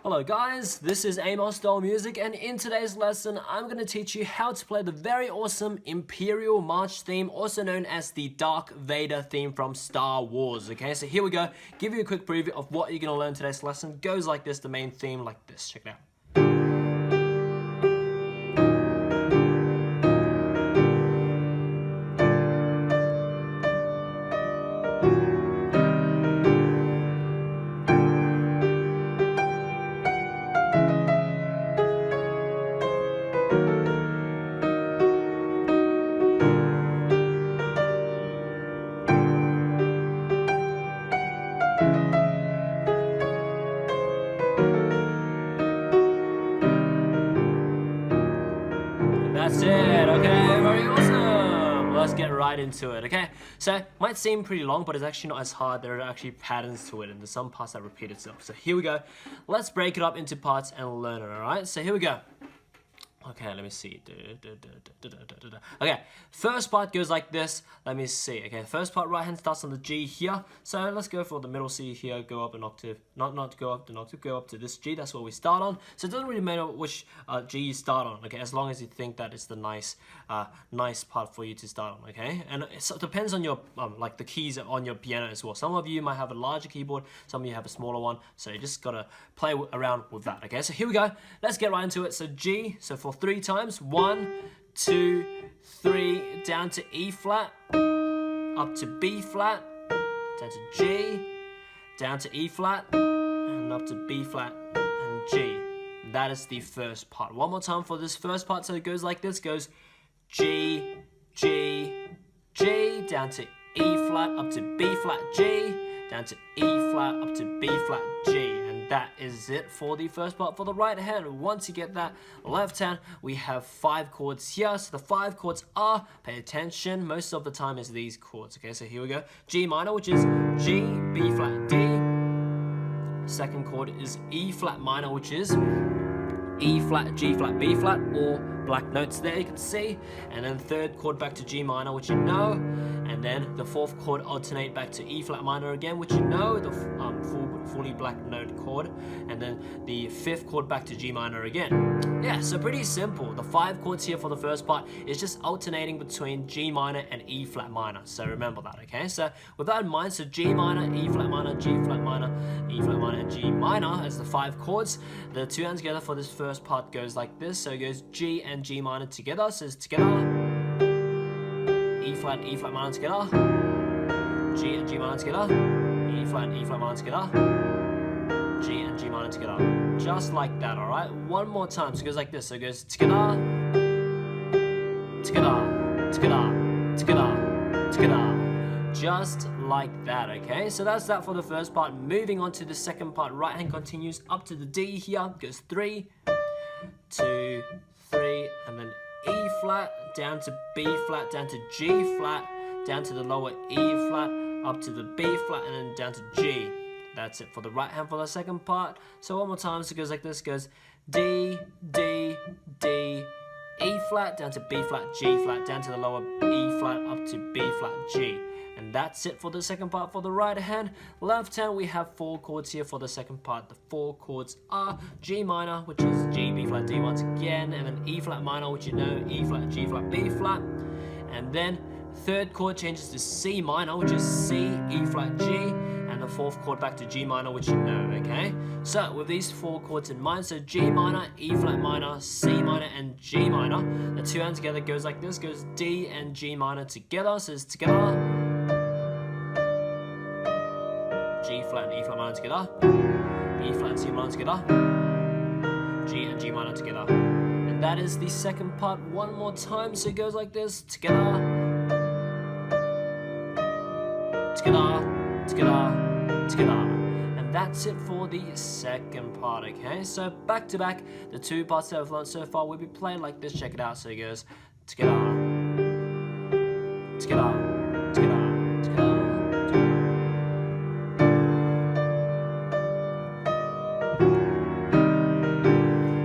Hello guys, this is Amosdoll Music, and in today's lesson I'm going to teach you how to play the very awesome Imperial March theme, also known as the Darth Vader theme from Star Wars. Okay, so here we go. Give you a quick preview of what you're going to learn today's lesson. Goes like this, the main theme like this. Check it out. That's it, okay, very awesome. Let's get right into it, okay? So, it might seem pretty long, but it's actually not as hard. There are actually patterns to it, and there's some parts that repeat itself. So here we go. Let's break it up into parts and learn it, alright? So here we go. Okay, let me see. Okay, first part goes like this. Let me see. Okay, first part right hand starts on the G here. So let's go for the middle C here. Go up an octave. Not go up an octave. Go up to this G. That's what we start on. So it doesn't really matter which G you start on. Okay, as long as you think that it's the nice part for you to start on. Okay, and it depends on your like the keys on your piano as well. Some of you might have a larger keyboard. Some of you have a smaller one. So you just gotta play around with that. Okay, so here we go. Let's get right into it. So G. So for 3 times. 1, 2, 3, down to E flat, up to B flat, down to G, down to E flat, and up to B flat and G. That is the first part. One more time for this first part. So it goes like this. Goes G, G, G, down to E flat, up to B flat, G, down to E flat, up to B flat, G. And that is it for the first part. For the right hand, once you get that left hand, we have 5 chords here. So the 5 chords are, pay attention, most of the time is these chords. Okay, so here we go. G minor, which is G, B flat, D. Second chord is E flat minor, which is E flat, G flat, B flat, or black notes there you can see. And then third chord back to G minor, which you know. And then the fourth chord alternate back to E flat minor again, which you know, the fully black note chord. And then the fifth chord back to G minor again. Yeah, so pretty simple. The 5 chords here for the first part is just alternating between G minor and E flat minor. So remember that, okay? So with that in mind, so G minor, E flat minor, G flat minor, E flat minor, and G minor as the 5 chords. The 2 hands together for this first part goes like this. So it goes G and G minor together. So it's together. E flat minor together, G and G minor together, E flat minor together, G and G minor together. Just like that, alright? One more time. So it goes like this. So it goes together, together, together, together, together. Just like that, okay? So that's that for the first part. Moving on to the second part. Right hand continues up to the D here. Goes 3, 2, 3, and then E flat, down to B flat, down to G flat, down to the lower E flat, up to the B flat, and then down to G. That's it for the right hand for the second part. So one more time, so it goes like this. Goes D, D, D, E flat, down to B flat, G flat, down to the lower E flat, up to B flat, G. And that's it for the second part for the right hand. Left hand, we have 4 chords here for the second part. The 4 chords are G minor, which is G, B flat, D once again, and then E flat minor, which you know, E flat, G flat, B flat. And then third chord changes to C minor, which is C, E flat, G, and the fourth chord back to G minor, which you know, okay? So with these 4 chords in mind, so G minor, E flat minor, C minor, and G minor, the 2 hands together goes like this. Goes D and G minor together, so it's together. G flat and E flat minor together, E flat and C minor together, G and G minor together. And that is the second part one more time. So it goes like this. Together, together, together, together. And that's it for the second part, okay? So back to back, the 2 parts that I've learned so far will be played like this. Check it out. So it goes together, together, together, together.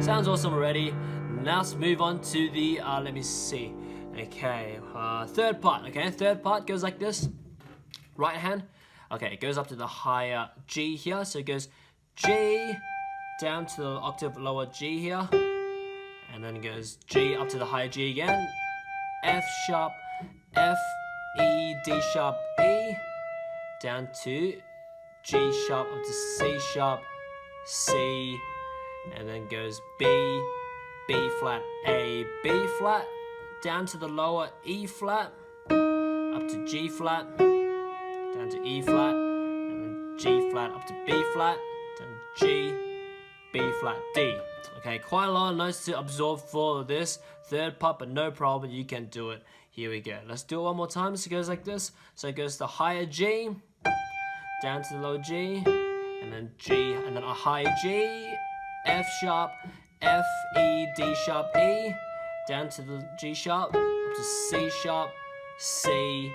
Sounds awesome already. Now let's move on to the, let me see. Okay, third part, okay? Third part goes like this. Right hand, okay, it goes up to the higher G here. So it goes G, down to the octave lower G here, and then it goes G up to the higher G again, F sharp, F, E, D sharp, E, down to G sharp up to C sharp, C, and then goes B, B flat, A, B flat, down to the lower E flat, up to G flat, down to E flat, and then G flat up to B flat, down to G, B flat, D. Okay, quite a lot of notes to absorb for this third part, but no problem, you can do it. Here we go. Let's do it one more time. So it goes like this. So it goes to higher G, down to the low G, and then G, and then a higher G, F sharp, F, E, D sharp, E, down to the G sharp, up to C sharp, C,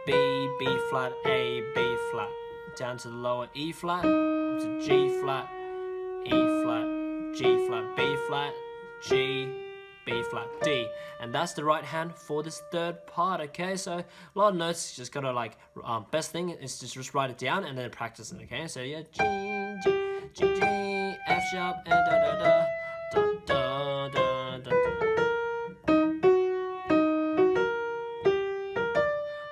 B, B flat, A, B flat, down to the lower E flat, up to G flat, E flat, G flat, B flat, G, B flat, D. And that's the right hand for this third part, okay? So a lot of notes, just gotta like, best thing is just write it down and then practice it, okay? So yeah, G, G, G, G, F sharp, and da da da, da da da da.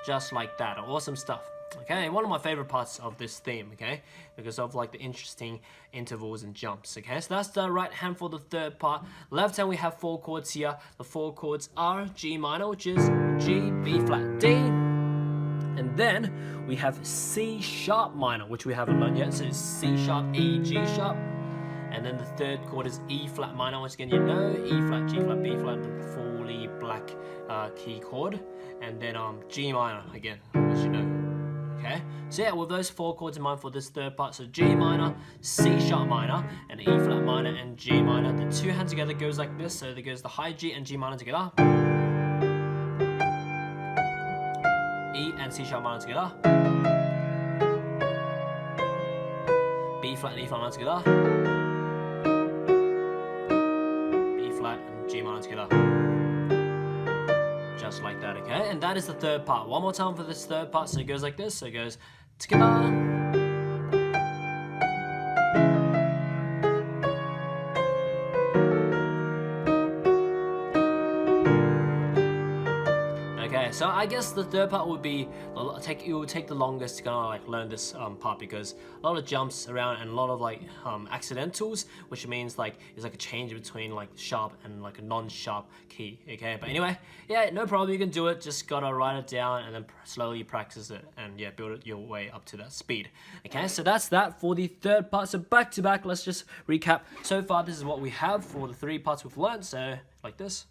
Just like that, awesome stuff. Okay, one of my favorite parts of this theme, okay, because of like the interesting intervals and jumps, okay, so that's the right hand for the third part. Left hand we have 4 chords here. The 4 chords are G minor, which is G, B flat, D, and then we have C sharp minor, which we haven't learned yet, so it's C sharp, E, G sharp, and then the third chord is E flat minor, which again you know, E flat, G flat, B flat, the fully black key chord, and then G minor again, as you know. Okay, so yeah, with those 4 chords in mind for this third part, so G minor, C sharp minor, and E flat minor and G minor. The 2 hands together goes like this, so there goes the high G and G minor together, E and C sharp minor together, B flat and E flat minor together, B flat and G minor together. Just like that, okay? And that is the third part. One more time for this third part. So it goes like this. So it goes together. Okay, so I guess the third part would be it will take the longest to kind of like learn this part, because a lot of jumps around and a lot of like accidentals, which means like it's like a change between like sharp and like a non-sharp key. Okay, but anyway, yeah, no problem, you can do it. Just gotta write it down and then slowly practice it, and yeah, build it your way up to that speed. Okay, so that's that for the third part. So back to back, let's just recap. So far, this is what we have for the 3 parts we've learned. So like this.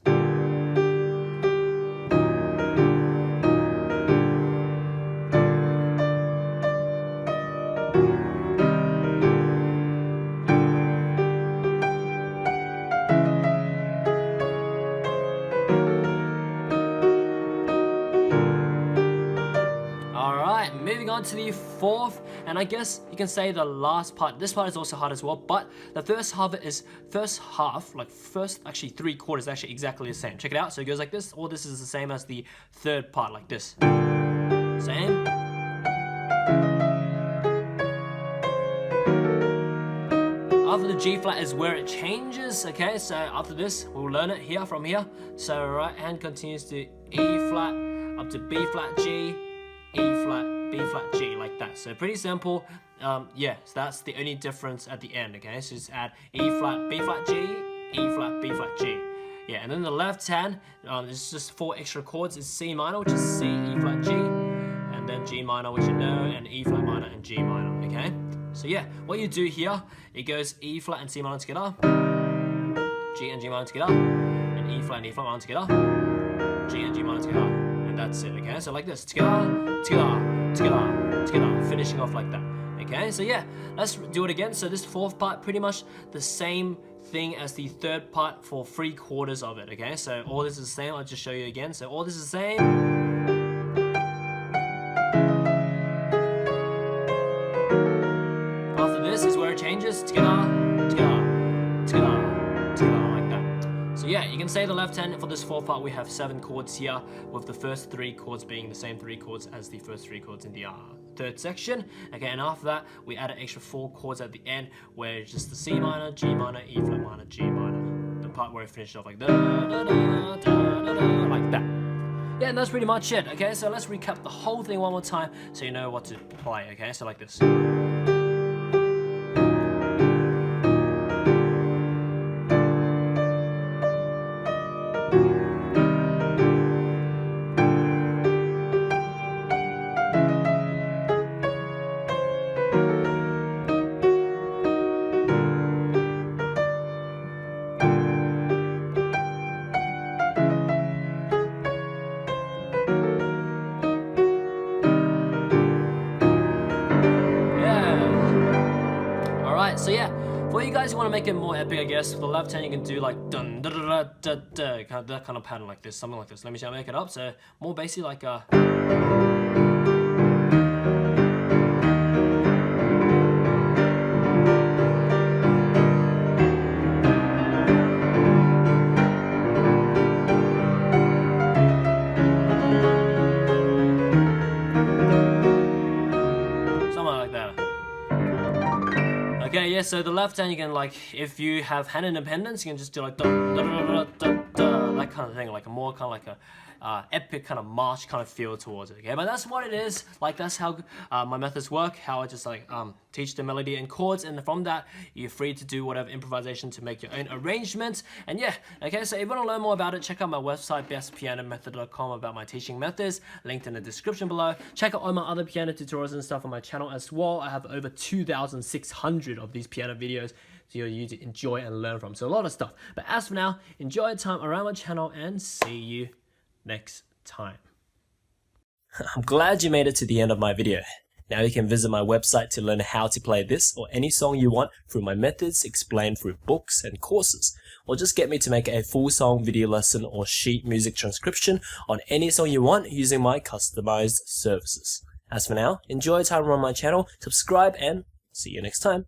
Moving on to the 4th, and I guess you can say the last part. This part is also hard as well, but the first half like actually 3 quarters, actually exactly the same. Check it out. So it goes like this. All this is the same as the third part, like this. Same. After the G flat is where it changes. Okay, so after this we'll learn it here from here. So right hand continues to E flat up to B flat G, E flat, B flat G, like that. So pretty simple. Yeah, so that's the only difference at the end. Okay, so just add E flat, B flat G, E flat, B flat G. Yeah, and then the left hand, it's just 4 extra chords. It's C minor, which is C, E flat, G, and then G minor, which you know, and E flat minor and G minor. Okay, so yeah, what you do here, it goes E flat and C minor together, G and G minor together, and E flat and E flat minor together, G and G minor together. That's it, okay? So like this, together, together, together, together, finishing off like that, okay? So yeah, let's do it again. So this 4th part, pretty much the same thing as the 3rd part for 3 quarters of it, okay? So all this is the same. I'll just show you again. So all this is the same. After this is where it changes, together, together, together, together, like that. So yeah, you can can say the left hand for this fourth part we have 7 chords here, with the first 3 chords being the same 3 chords as the first 3 chords in the third section. Okay, and after that we add an extra 4 chords at the end, where it's just the C minor, G minor, E flat minor, G minor. The part where it finishes off like da, da, da, da, da, da, like that. Yeah, and that's pretty much it. Okay, so let's recap the whole thing one more time so you know what to play. Okay, so like this. So yeah, for you guys who want to make it more epic, I guess, for the left hand you can do like dun da da da da da, that kind of pattern like this, something like this. Let me see, I'll make it up. So more basically like a. Okay, yeah, so the left hand you can, like, if you have hand independence, you can just do like da, da, da, da, da, da, that kind of thing, like a more kind of like a epic kind of march kind of feel towards it. Okay, but that's what it is. Like, that's how my methods work, how I just like teach the melody and chords, and from that you're free to do whatever improvisation to make your own arrangements. And yeah, okay, so if you want to learn more about it, check out my website bestpianomethod.com about my teaching methods, linked in the description below. Check out all my other piano tutorials and stuff on my channel as well. I have over 2,600 of these piano videos for you to enjoy and learn from, so a lot of stuff. But as for now, enjoy your time around my channel and see you next time. I'm glad you made it to the end of my video. Now you can visit my website to learn how to play this or any song you want through my methods explained through books and courses, or just get me to make a full song video lesson or sheet music transcription on any song you want using my customized services. As for now, enjoy your time around my channel, subscribe, and see you next time.